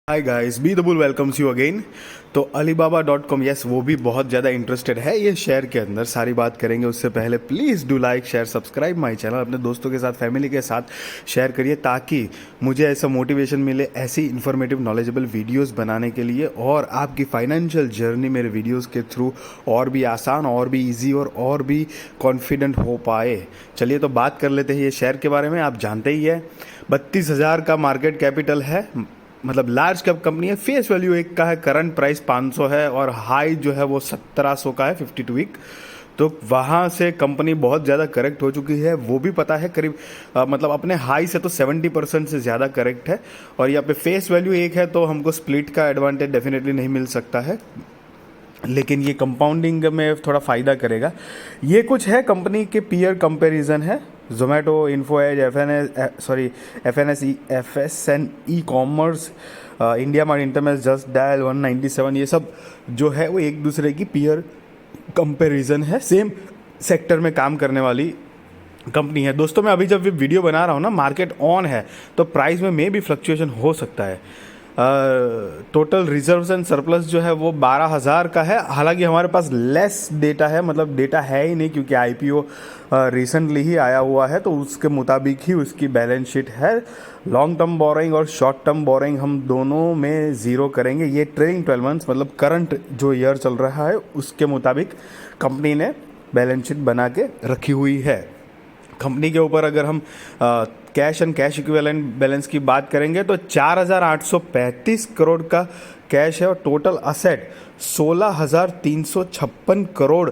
Hi guys, be the bull welcomes you again. तो alibaba.com, yes, वो भी बहुत ज़्यादा इंटरेस्टेड है ये शेयर के अंदर। सारी बात करेंगे, उससे पहले please do like share subscribe my channel. अपने दोस्तों के साथ, फैमिली के साथ शेयर करिए ताकि मुझे ऐसा मोटिवेशन मिले ऐसी इन्फॉर्मेटिव नॉलेजेबल वीडियोस बनाने के लिए, और आपकी फाइनेंशियल जर्नी मेरे वीडियोस के थ्रू और भी आसान, और भी ईजी और भी कॉन्फिडेंट हो पाए। चलिए तो बात कर लेते हैं ये शेयर के बारे में। आप जानते ही है 32,000 का मार्केट कैपिटल है, मतलब लार्ज कैप कंपनी है। फेस वैल्यू एक का है, करंट प्राइस 500 है, और हाई जो है वो 1700 का है 52 वीक। तो वहाँ से कंपनी बहुत ज़्यादा करेक्ट हो चुकी है, वो भी पता है। करीब मतलब अपने हाई से तो 70% से ज़्यादा करेक्ट है। और यहाँ पे फेस वैल्यू एक है, तो हमको स्प्लिट का एडवांटेज डेफिनेटली नहीं मिल सकता है, लेकिन ये कंपाउंडिंग में थोड़ा फ़ायदा करेगा। ये कुछ है कंपनी के पीयर कंपैरिजन है। Zomato, Info Edge, F S N E commerce, India Mart, Intermesh, Just Dial, 197, ये सब जो है वो एक दूसरे की पीयर कंपैरिजन है। सेम सेक्टर में काम करने वाली कंपनी है। दोस्तों, मैं अभी जब वीडियो बना रहा हूँ ना, मार्केट ऑन है, तो प्राइस में भी फ्लक्चुएशन हो सकता है। टोटल रिजर्व्स एंड सरप्लस जो है वो 12,000 का है। हालांकि हमारे पास लेस डेटा है, मतलब डेटा है ही नहीं, क्योंकि आईपीओ रिसेंटली ही आया हुआ है, तो उसके मुताबिक ही उसकी बैलेंस शीट है। लॉन्ग टर्म बोरिंग और शॉर्ट टर्म बोरिंग हम दोनों में ज़ीरो करेंगे। ये ट्रेलिंग 12 मंथ्स, मतलब करंट जो ईयर चल रहा है उसके मुताबिक कंपनी ने बैलेंस शीट बना के रखी हुई है। कंपनी के ऊपर अगर हम cash and cash equivalent balance की बात करेंगे तो 4,835 करोड़ का कैश है, और टोटल असेट 16,356 करोड़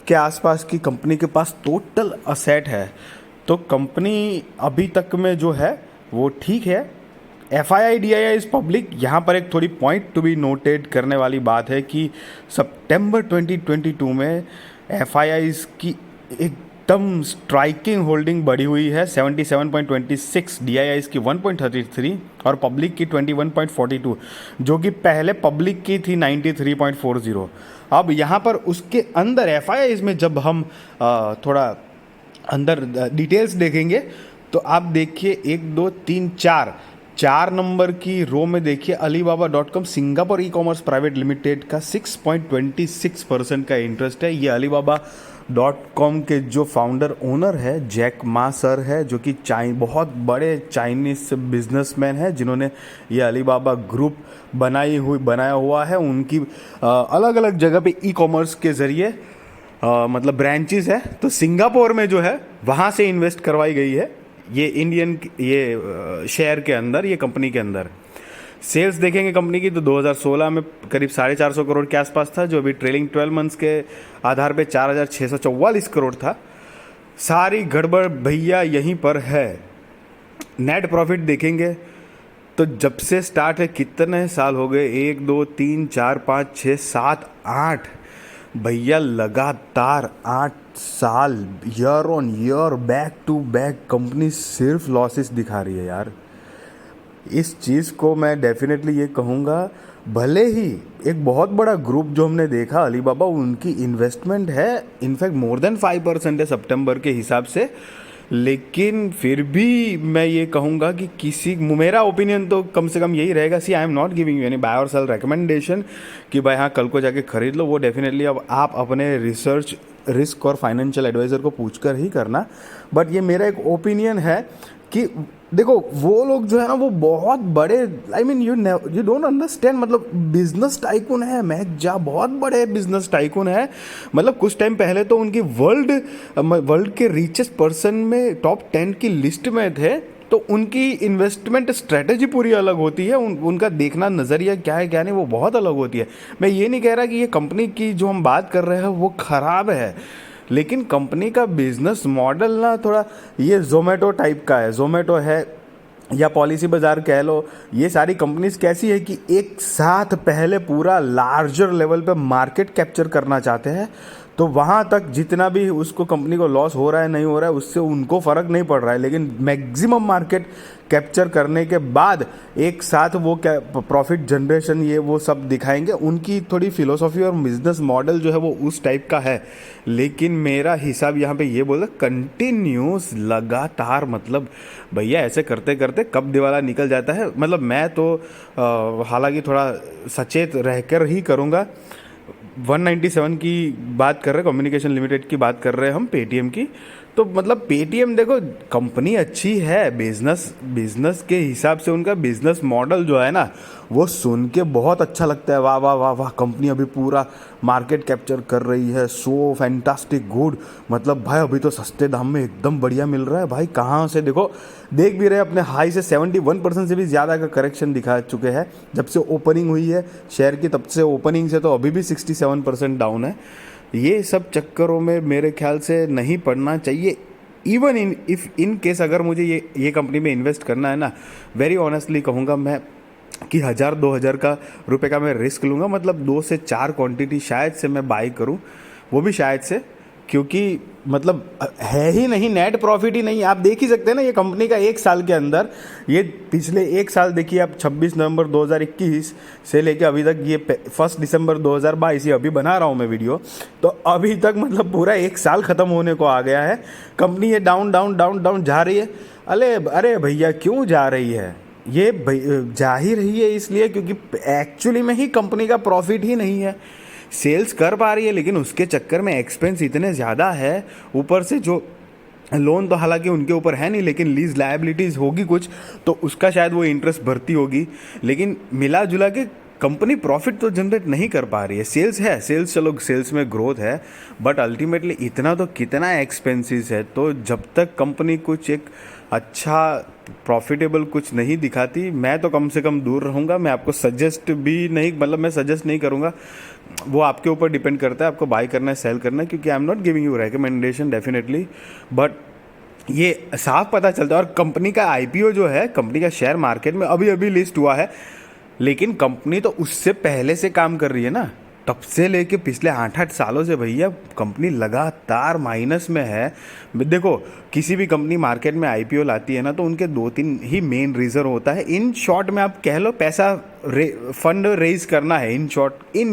के आसपास की कंपनी के पास टोटल असेट है। तो कंपनी अभी तक में जो है वो ठीक है। FII DII is public. यहाँ पर एक थोड़ी पॉइंट टू बी नोटेड करने वाली बात है कि सितंबर 2022 में FIIs की एकदम स्ट्राइकिंग होल्डिंग बढ़ी हुई है। 77.26, DIIs की 1.33 और पब्लिक की 21.42, जो कि पहले पब्लिक की थी 93.40। अब यहाँ पर उसके अंदर FIIs में जब हम थोड़ा अंदर डिटेल्स देखेंगे तो आप देखिए 1 2 3 4 नंबर की रो में देखिए alibaba.com Singapore e commerce private limited का 6.26% का इंटरेस्ट है। ये alibaba.com के जो फाउंडर ओनर है जैक मा सर है, जो कि बहुत बड़े चाइनीज बिजनेसमैन है, जिन्होंने ये अलीबाबा ग्रुप बनाया हुआ है। उनकी अलग अलग जगह पे ई कॉमर्स के ज़रिए मतलब ब्रांचेस है। तो सिंगापुर में जो है वहाँ से इन्वेस्ट करवाई गई है ये इंडियन ये शेयर के अंदर, ये कंपनी के अंदर। सेल्स देखेंगे कंपनी की तो 2016 में करीब 450 करोड़ के आसपास था, जो अभी ट्रेलिंग 12 मंथ्स के आधार पे 4,644 करोड़ था। सारी गड़बड़ भैया यहीं पर है। नेट प्रॉफिट देखेंगे तो जब से स्टार्ट है कितने साल हो गए, 1 2 3 4 5 6 7 8 भैया, लगातार 8 साल year on year back to back company सिर्फ लॉसेस दिखा रही है यार। इस चीज़ को मैं डेफिनेटली ये कहूँगा, भले ही एक बहुत बड़ा ग्रुप जो हमने देखा अलीबाबा, उनकी इन्वेस्टमेंट है इनफैक्ट मोर देन 5% है सितंबर के हिसाब से, लेकिन फिर भी मैं ये कहूँगा कि मेरा ओपिनियन तो कम से कम यही रहेगा। See I'm not giving you any buy और सेल रिकमेंडेशन कि भाई हाँ कल को जाके खरीद लो। वो डेफिनेटली अब आप अपने रिसर्च, रिस्क और फाइनेंशियल एडवाइज़र को पूछकर ही करना। बट ये मेरा एक ओपिनियन है कि देखो, वो लोग जो है ना वो बहुत बड़े, I mean you don't understand, मतलब बिजनेस टाइकून है। महक झा बहुत बड़े बिजनेस टाइकून है। मतलब कुछ टाइम पहले तो उनकी वर्ल्ड के रिचेस्ट पर्सन में टॉप 10 की लिस्ट में थे। तो उनकी इन्वेस्टमेंट स्ट्रेटेजी पूरी अलग होती है, उनका देखना नज़रिया क्या है क्या नहीं वो बहुत अलग होती है। मैं ये नहीं कह रहा कि ये कंपनी की जो हम बात कर रहे हैं वो ख़राब है, लेकिन कंपनी का बिजनेस मॉडल ना थोड़ा ये जोमेटो टाइप का है। जोमेटो है या पॉलिसी बाजार कह लो, ये सारी कंपनीज कैसी है कि एक साथ पहले पूरा लार्जर लेवल पे मार्केट कैप्चर करना चाहते हैं। तो वहाँ तक जितना भी उसको कंपनी को लॉस हो रहा है नहीं हो रहा है उससे उनको फ़र्क नहीं पड़ रहा है, लेकिन मैक्सिमम मार्केट कैप्चर करने के बाद एक साथ वो प्रॉफिट जनरेशन ये वो सब दिखाएंगे। उनकी थोड़ी फिलोसॉफी और बिजनेस मॉडल जो है वो उस टाइप का है। लेकिन मेरा हिसाब यहाँ पे ये बोलता कंटिन्यूस लगातार, मतलब भैया ऐसे करते करते कब दिवाला निकल जाता है। मतलब मैं तो हालांकि थोड़ा सचेत रहकर ही करूँगा। 197 की बात कर रहे हैं, कम्युनिकेशन लिमिटेड की बात कर रहे हैं हम, पेटीएम की। तो मतलब पेटीएम देखो कंपनी अच्छी है, बिजनेस के हिसाब से उनका बिजनेस मॉडल जो है ना वो सुन के बहुत अच्छा लगता है। वाह वाह वाह वाह, कंपनी अभी पूरा मार्केट कैप्चर कर रही है, सो फैंटास्टिक गुड। मतलब भाई अभी तो सस्ते दाम में एकदम बढ़िया मिल रहा है भाई। कहाँ से देखो, देख भी रहे अपने हाई से 71% से भी ज़्यादा का करेक्शन दिखा चुके हैं जब से ओपनिंग हुई है शेयर की, तब से ओपनिंग से तो अभी भी 67% डाउन है। ये सब चक्करों में मेरे ख्याल से नहीं पड़ना चाहिए। इवन इन केस अगर मुझे ये कंपनी में इन्वेस्ट करना है ना, वेरी ऑनेस्टली कहूँगा मैं कि 1000-2000 का रुपए का मैं रिस्क लूँगा। मतलब 2 से 4 क्वांटिटी शायद से मैं बाई करूँ, वो भी शायद से, क्योंकि मतलब है ही नहीं, नेट प्रॉफिट ही नहीं। आप देख ही सकते हैं ना ये कंपनी का एक साल के अंदर, ये पिछले एक साल देखिए आप, 26 नवंबर 2021 से लेके अभी तक, ये 1 दिसंबर 2022, ये अभी बना रहा हूँ मैं वीडियो, तो अभी तक मतलब पूरा एक साल ख़त्म होने को आ गया है। कंपनी ये डाउन डाउन डाउन डाउन जा रही है। अरे भैया क्यों जा रही है? ये जा ही रही है इसलिए क्योंकि एक्चुअली में ही कंपनी का प्रॉफिट ही नहीं है। सेल्स कर पा रही है लेकिन उसके चक्कर में एक्सपेंस इतने ज़्यादा है, ऊपर से जो लोन तो हालांकि उनके ऊपर है नहीं, लेकिन लीज लायबिलिटीज़ होगी कुछ, तो उसका शायद वो इंटरेस्ट भरती होगी। लेकिन मिला जुला के कंपनी प्रॉफिट तो जनरेट नहीं कर पा रही है। सेल्स है, सेल्स चलो सेल्स में ग्रोथ है, बट अल्टीमेटली इतना तो कितना एक्सपेंसिस है। तो जब तक कंपनी कुछ एक अच्छा प्रॉफिटेबल कुछ नहीं दिखाती, मैं तो कम से कम दूर रहूँगा। मैं आपको सजेस्ट भी नहीं, मतलब मैं सजेस्ट नहीं करूँगा, वो आपके ऊपर डिपेंड करता है आपको बाय करना है सेल करना है, क्योंकि I am not giving you recommendation definitely. But ये साफ पता चलता है। और कंपनी का आईपीओ जो है, कंपनी का शेयर मार्केट में अभी अभी लिस्ट हुआ है, लेकिन कंपनी तो उससे पहले से काम कर रही है ना, तब से लेके पिछले 8-8 सालों से भैया कंपनी लगातार माइनस में है। देखो किसी भी कंपनी मार्केट में आईपीओ लाती है ना, तो उनके 2-3 ही मेन रीज़न होता है। इन शॉर्ट में आप कह लो पैसा फंड रेज करना है। इन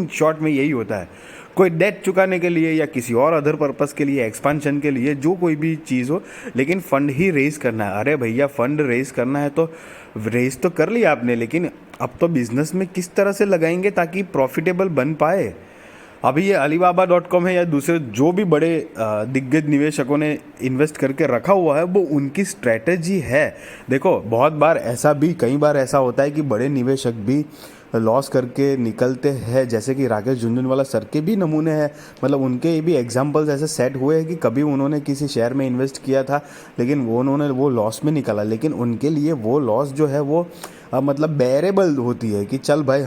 शॉर्ट में यही होता है। कोई डेट चुकाने के लिए या किसी और अदर पर्पस के लिए, एक्सपांशन के लिए, जो कोई भी चीज़ हो, लेकिन फंड ही रेज करना है। अरे भैया फंड रेज करना है तो रेज तो कर लिया आपने, लेकिन अब तो बिजनेस में किस तरह से लगाएंगे ताकि प्रॉफिटेबल बन पाए। अभी ये alibaba.com है या दूसरे जो भी बड़े दिग्गज निवेशकों ने इन्वेस्ट करके रखा हुआ है, वो उनकी स्ट्रेटेजी है। देखो कई बार ऐसा होता है कि बड़े निवेशक भी लॉस करके निकलते हैं, जैसे कि राकेश झुनझुनवाला सर के भी नमूने हैं। मतलब उनके भी एग्जांपल्स ऐसे सेट हुए हैं कि कभी उन्होंने किसी शेयर में इन्वेस्ट किया था, लेकिन उन्होंने वो लॉस में निकाला, लेकिन उनके लिए वो लॉस जो है वो मतलब बेरेबल होती है कि चल भाई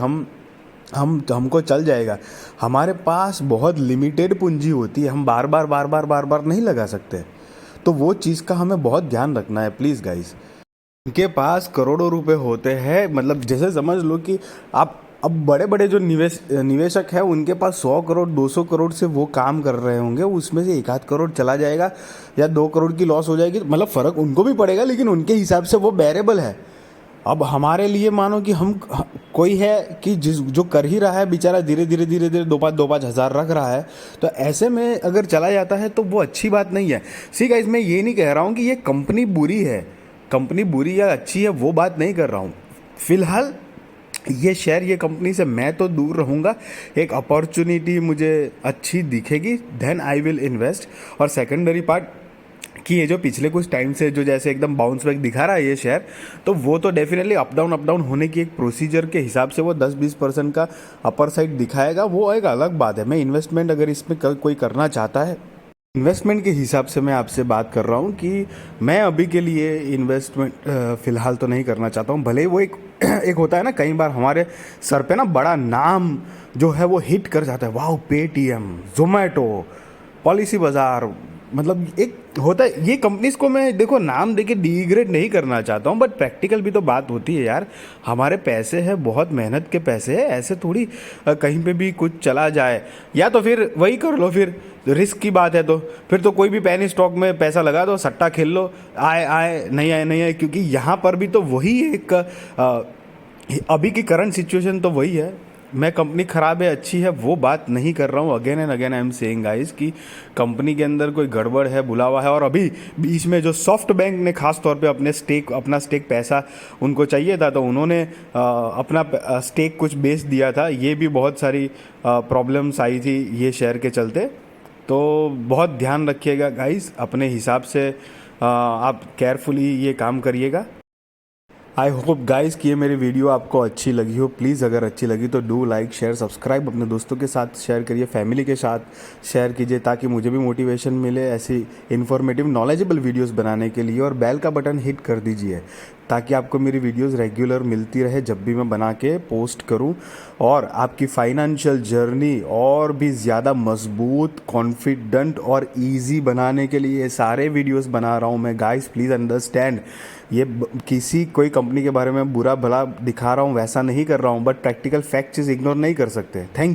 हमको चल जाएगा। हमारे पास बहुत लिमिटेड पूंजी होती है, हम बार बार नहीं लगा सकते। तो वो चीज़ का हमें बहुत ध्यान रखना है प्लीज़ गाइस। उनके पास करोड़ों रुपए होते हैं, मतलब जैसे समझ लो कि आप अब बड़े बड़े जो निवेशक हैं उनके पास 100 करोड़ 200 करोड़ से वो काम कर रहे होंगे, उसमें से 1-8 करोड़ चला जाएगा या 2 करोड़ की लॉस हो जाएगी, मतलब फ़र्क उनको भी पड़ेगा, लेकिन उनके हिसाब से वो बेरेबल है। अब हमारे लिए मानो कि हम कोई है कि जो कर ही रहा है बेचारा, धीरे धीरे 2-5 हज़ार रख रहा है, तो ऐसे में अगर चला जाता है तो वो अच्छी बात नहीं है। सी गाइस, मैं ये नहीं कह रहा हूँ कि ये कंपनी बुरी है, कंपनी बुरी या अच्छी है, वो बात नहीं कर रहा हूँ। फिलहाल ये शेयर, ये कंपनी से मैं तो दूर रहूँगा। एक अपॉर्चुनिटी मुझे अच्छी दिखेगी देन आई विल इन्वेस्ट। और सेकेंडरी पार्ट कि ये जो पिछले कुछ टाइम से जो जैसे एकदम बाउंस बैक दिखा रहा है ये शेयर, तो वो तो डेफिनेटली अप डाउन होने की एक प्रोसीजर के हिसाब से वो 10-20% का अपर साइड दिखाएगा, वो एक अलग बात है। मैं इन्वेस्टमेंट अगर इसमें कोई करना चाहता है, इन्वेस्टमेंट के हिसाब से मैं आपसे बात कर रहा हूँ कि मैं अभी के लिए इन्वेस्टमेंट फ़िलहाल तो नहीं करना चाहता हूँ। भले वो एक होता है ना, कई बार हमारे सर पे ना बड़ा नाम जो है वो हिट कर जाता है, वाह पेटीएम, जोमेटो, पॉलिसी बाज़ार, मतलब एक होता है ये कंपनीज को। मैं देखो नाम देके डिग्रेड नहीं करना चाहता हूँ, बट प्रैक्टिकल भी तो बात होती है यार। हमारे पैसे हैं, बहुत मेहनत के पैसे हैं, ऐसे थोड़ी कहीं पे भी कुछ चला जाए। या तो फिर वही कर लो, फिर रिस्क की बात है तो फिर तो कोई भी पैनी स्टॉक में पैसा लगा दो, सट्टा खेल लो, आए आए नहीं आए नहीं आए। क्योंकि यहाँ पर भी तो वही एक अभी की करंट सिचुएशन तो वही है। मैं कंपनी ख़राब है अच्छी है वो बात नहीं कर रहा हूँ। Again and again I am saying guys कि कंपनी के अंदर कोई गड़बड़ है, बुला हुआ है। और अभी बीच में जो सॉफ्ट बैंक ने खास तौर पे अपना स्टेक पैसा उनको चाहिए था, तो उन्होंने अपना स्टेक कुछ बेच दिया था। ये भी बहुत सारी प्रॉब्लम्स आई थी ये शेयर के चलते। तो बहुत ध्यान रखिएगा गाइस, अपने हिसाब से आप केयरफुली ये काम करिएगा। आई होप गाइस कि ये मेरी वीडियो आपको अच्छी लगी हो। प्लीज़ अगर अच्छी लगी तो डू लाइक शेयर सब्सक्राइब, अपने दोस्तों के साथ शेयर करिए, फैमिली के साथ शेयर कीजिए, ताकि मुझे भी मोटिवेशन मिले ऐसी इन्फॉर्मेटिव नॉलेजेबल वीडियोस बनाने के लिए। और बेल का बटन हिट कर दीजिए ताकि आपको मेरी वीडियोस रेगुलर मिलती रहे जब भी मैं बना के पोस्ट करूं। और आपकी फाइनेंशियल जर्नी और भी ज़्यादा मजबूत, कॉन्फिडेंट और इजी बनाने के लिए ये सारे वीडियोस बना रहा हूं मैं गाइस। प्लीज़ अंडरस्टैंड, ये किसी कोई कंपनी के बारे में बुरा भला दिखा रहा हूँ वैसा नहीं कर रहा हूँ, बट प्रैक्टिकल फैक्ट्स इग्नोर नहीं कर सकते। थैंक